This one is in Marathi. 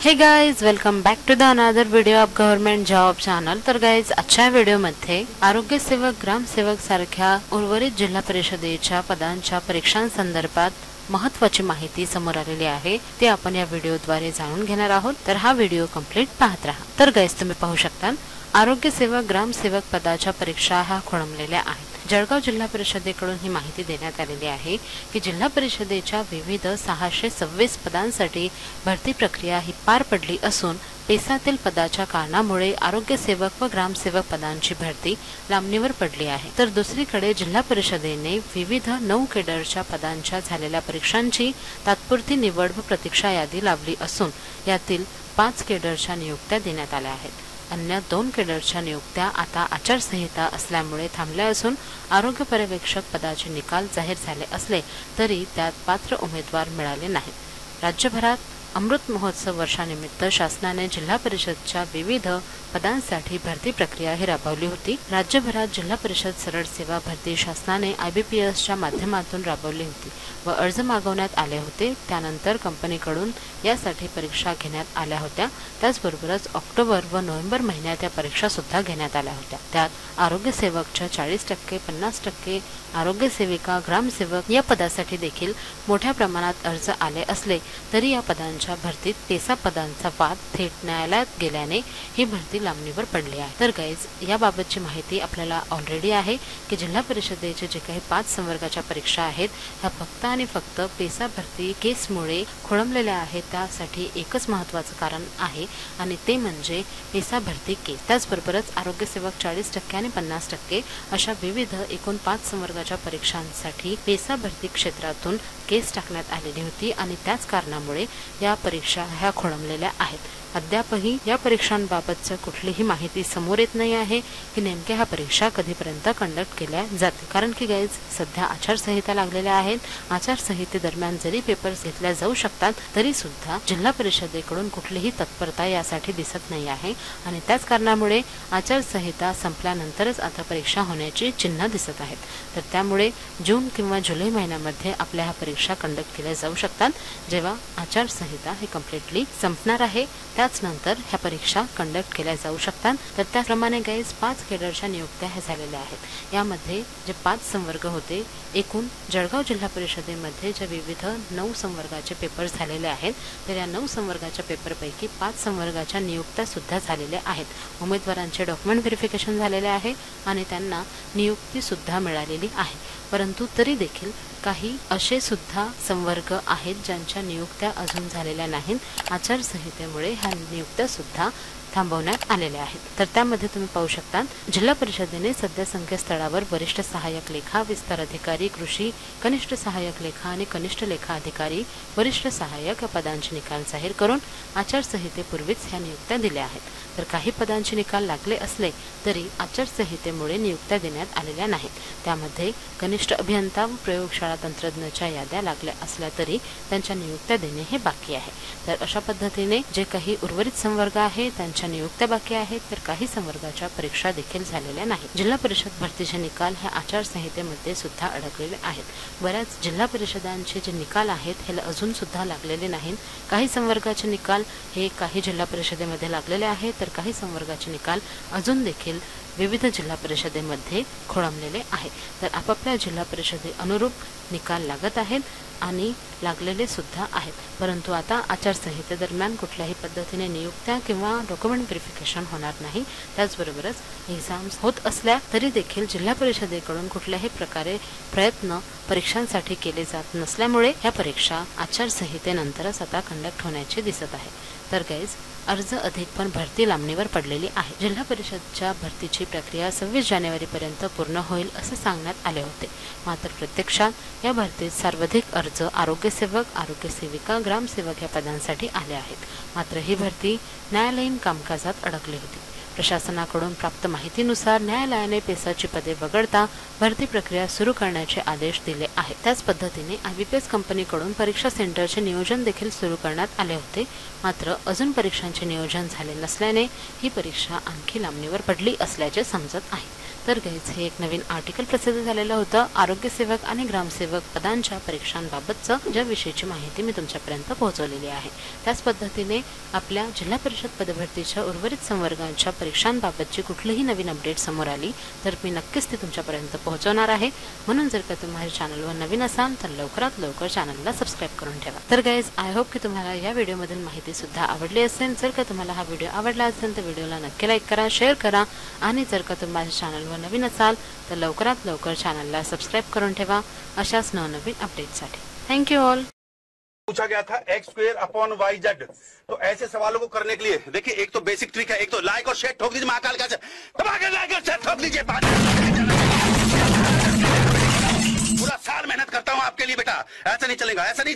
हे guys, welcome back to the another video of government job channel. तर गाइज, आजच्या व्हिडिओमध्ये आरोग्य सेवक, ग्रामसेवक सारख्या उर्वरित जिल्हा परिषदेच्या पदांच्या परीक्षांसंदर्भात महत्त्वाची माहिती समोर आलेली आहे, ती आपण या व्हिडिओद्वारे जाणून घेणार आहोत। तर हा व्हिडिओ कंप्लीट पाहत राहा। तर गाइज, तुम्ही पाहू शकता आरोग्य सेवक, ग्रामसेवक पदाच्या परीक्षा ह्या खोळंबलेल्या आहेत। जळगाव जिल्हा परिषदेकडून ही माहिती देण्यात आलेली आहे की जिल्हा परिषदेच्या विविध 626 पदांसाठी भरती प्रक्रिया ही पार पडली असून पेसातील पदाच्या कारणामुळे आरोग्य सेवक व ग्रामसेवक पदांची भरती लांबणीवर पडली आहे। तर दुसरीकडे जिल्हा परिषदेने विविध 9 केडरच्या पदांच्या झालेल्या परीक्षांची तात्पुरती निवड व प्रतीक्षा यादी लावली असून यातील 5 केडरच्या नियुक्त्या देण्यात आल्या आहेत। अन्य 2 केडरच्या नियुक्त्या आता आचारसंहिता असल्यामुळे थांबल्या असून आरोग्य पर्यवेक्षक पदाचे निकाल जाहीर झाले असले तरी त्यात पात्र उमेदवार मिळाले नाहीत। राज्यभरात अमृत महोत्सव वर्षानिमित्त शासनाने जिल्हा परिषदच्या विविध पदांसाठी भरती प्रक्रिया ही राबवली होती। राज्यभरात जिल्हा परिषद सरळ सेवा भरती शासनाने IBPSच्या माध्यमातून राबवली होती व अर्ज मागवण्यात आले होते। त्यानंतर कंपनीकडून यासाठी परीक्षा घेण्यात आल्या होत्या। त्याचबरोबरच ऑक्टोबर व नोव्हेंबर महिन्यात या परीक्षा सुद्धा घेण्यात आल्या होत्या। त्यात आरोग्य सेवकच्या 40%, 50%, आरोग्य सेविका, ग्रामसेवक या पदासाठी देखील मोठ्या प्रमाणात अर्ज आले असले तरी या पदांच्या भरतीत पेसा पदांचा वाद थेट न्यायालयात गेल्याने ही भरती लांबणीवर पडली आहे। तर गाइज, याबाबतची माहिती आपल्याला ऑलरेडी आहे की जिल्हा परिषदेचे जे काही 5 संवर्गाच्या परीक्षा आहेत ह्या फक्त आणि फक्त पेसा भरती केसमुळे खोळंबलेल्या आहेत। त्यासाठी एकच महत्त्वाचं कारण आहे आणि ते म्हणजे पेसा भरती केस। त्याचबरोबरच आरोग्य सेवक 40% आणि 50% अशा विविध एकूण 5 संवर्गाच्या परीक्षांसाठी पेसा भरती क्षेत्रातून केस टाकण्यात आलेली होती आणि त्याच कारणामुळे या परीक्षा ह्या खोळंबलेल्या आहेत। अद्यापही या परीक्षांबाबतची कुठलीही माहिती समोर येत नाही आहे की नेमक्या ह्या परीक्षा कधीपर्यंत कंडक्ट केल्या जातील। कारण की गाइज, सध्या आचारसंहिता लागलेल्या आहेत। आचारसंहितेदरम्यान जरी पेपर्स घेतल्या जाऊ शकतात तरी सुद्धा जिल्हा परिषदेकडून कुठलीही तत्परता यासाठी दिसत नाही आहे आणि त्याच कारणामुळे आचारसंहिता संपल्यानंतरच आता परीक्षा होण्याची चिन्ह दिसत आहेत। तर त्यामुळे जून किंवा जुलै महिन्यामध्ये आपल्या ह्या परीक्षा कंडक्ट केल्या जाऊ शकतात, जेव्हा आचारसंहिता ही कम्प्लिटली संपणार आहे। त्याच नंतर ह्या परीक्षा कंडक्ट केल्या जाऊ शकतात। तर त्याप्रमाणे गाइज, 5 केडरच्या नियुक्त्या ह्या झालेल्या आहेत। यामध्ये जे 5 संवर्ग होते, एकूण जळगाव जिल्हा परिषदेमध्ये जे विविध 9 संवर्गाचे पेपर झालेले आहेत, तर या 9 संवर्गाच्या पेपरपैकी 5 संवर्गाच्या नियुक्त्या सुद्धा झालेल्या आहेत। उमेदवारांचे डॉक्युमेंट व्हेरिफिकेशन झालेले आहे आणि त्यांना नियुक्ती सुद्धा मिळालेली आहे। परंतु तरी देखील काही असे सुद्धा संवर्ग आहेत ज्यांच्या नियुक्त्या अजून झालेल्या नाहीत। आचारसंहितेमुळे ह्या नियुक्त्या सुद्धा थांबवण्यात आलेल्या आहेत। तर त्यामध्ये तुम्ही पाहू शकता जिल्हा परिषदेने सध्या संकेतस्थळावर वरिष्ठ सहाय्यक लेखा, विस्तार अधिकारी, कृषी, कनिष्ठ सहाय्यक लेखा आणि कनिष्ठ लेखा अधिकारी, वरिष्ठ सहाय्यक या पदांचे निकाल जाहीर करून आचारसंहितेपूर्वीच ह्या नियुक्त्या दिल्या आहेत। तर काही पदांचे निकाल लागले असले तरी आचारसंहितेमुळे नियुक्त्या देण्यात आलेल्या नाहीत। त्यामध्ये कनिष्ठ अभियंता व प्रयोगशाळा तंत्रज्ञाच्या याद्या लागल्या असल्या तरी त्यांच्या नियुक्त्या देणे हे बाकी आहे। तर अशा पद्धतीने जे काही उर्वरित संवर्ग आहे त्यांच्या नियुक्त्या बाकी आहेत, तर काही संवर्गाच्या परीक्षा देखील झालेल्या नाहीत। जिल्हा परिषद भरतीचे निकाल हे आचारसंहितेमध्ये सुद्धा अडकलेले आहेत। बऱ्याच जिल्हा परिषदांचे जे निकाल आहेत हे अजून सुद्धा लागलेले नाहीत। काही संवर्गाचे निकाल हे काही जिल्हा परिषदेमध्ये लागलेले आहेत, तर काही संवर्गाचे निकाल अजून देखील विविध जिल्हा परिषदेमध्ये खोळंबलेले आहेत। तर आपापल्या जिल्हा परिषदे अनुरूप निकाल लागत आहेत आणि लागलेले सुद्धा आहेत। परंतु आता आचारसंहितेदरम्यान कुठल्याही पद्धतीने नियुक्त्या किंवा डॉक्युमेंट व्हेरिफिकेशन होणार नाही। त्याचबरोबरच एक्झाम्स होत असल्या तरी देखील जिल्हा परिषदेकडून कुठल्याही प्रकारे प्रयत्न परीक्षांसाठी केले जात नसल्यामुळे ह्या परीक्षा आचारसंहितेनंतरच आता कंडक्ट होण्याची दिसत आहे। तर गाइज, अर्ज अधिक पण भरती लांबणीवर पडलेली आहे। जिल्हा परिषदच्या भरतीची प्रक्रिया 26 जानेवारीपर्यंत पूर्ण होईल असे सांगण्यात आले होते, मात्र प्रत्यक्षात या भरतीत सर्वाधिक अर्ज आरोग्य सेवक, आरोग्य सेविका, ग्रामसेवक या पदांसाठी आले आहेत। मात्र ही भरती न्यायालयीन कामकाजात अडकली होती। प्रशासनाकडून प्राप्त माहितीनुसार न्यायालयाने पेसाची पदे वगळता भरती प्रक्रिया सुरू करण्याचे आदेश दिले आहेत। त्याच पद्धतीने IBPS कंपनीकडून परीक्षा सेंटरचे नियोजन देखील सुरू करण्यात आले होते, मात्र अजून परीक्षांचे नियोजन झाले नसल्याने ही परीक्षा आणखी लांबणीवर पडली असल्याचे समजत आहे। तर गाईज, हे एक नवीन आर्टिकल प्रसिद्ध झालेलं होतं आरोग्य सेवक आणि ग्रामसेवक पदांच्या परीक्षांबाबतचं, ज्याविषयीची माहिती मी तुमच्यापर्यंत पोहोचवलेली आहे। त्याच पद्धतीने आपल्या जिल्हा परिषद पदभरतीच्या उर्वरित संवर्गांच्या परीक्षांबाबतची कुठलीही नवीन अपडेट समोर आली तर मी नक्कीच ती तुमच्यापर्यंत पोहोचवणार आहे। म्हणून जर का तुम्ही माझ्या चॅनलवर नवीन असाल तर लवकरात लवकर चॅनलला सबस्क्राईब करून ठेवा। तर गाईज, आय होप की तुम्हाला या व्हिडिओमधील माहिती सुद्धा आवडली असेल। जर का तुम्हाला हा व्हिडिओ आवडला असेल तर व्हिडिओला नक्की लाईक करा, शेअर करा आणि जर का तुम्ही माझ्या चॅनलवर नवीन असाल तर लवकरात लवकर चॅनलला सबस्क्राईब करून ठेवा अशाच नवनवीन अपडेटसाठी। Thank you all. पूछा गया था x²/y/z, तो ऐसे सवालों को करने के लिए देखिए, एक तो बेसिक ट्रिक है, एक तो लाइक और शेयर ठोक दीजिए, महाकाल का दबा के लाइक और शेयर ठोक दीजिए। पूरा साल मेहनत करता हूं आपके लिए बेटा, ऐसा नहीं चलेगा, ऐसा नहीं।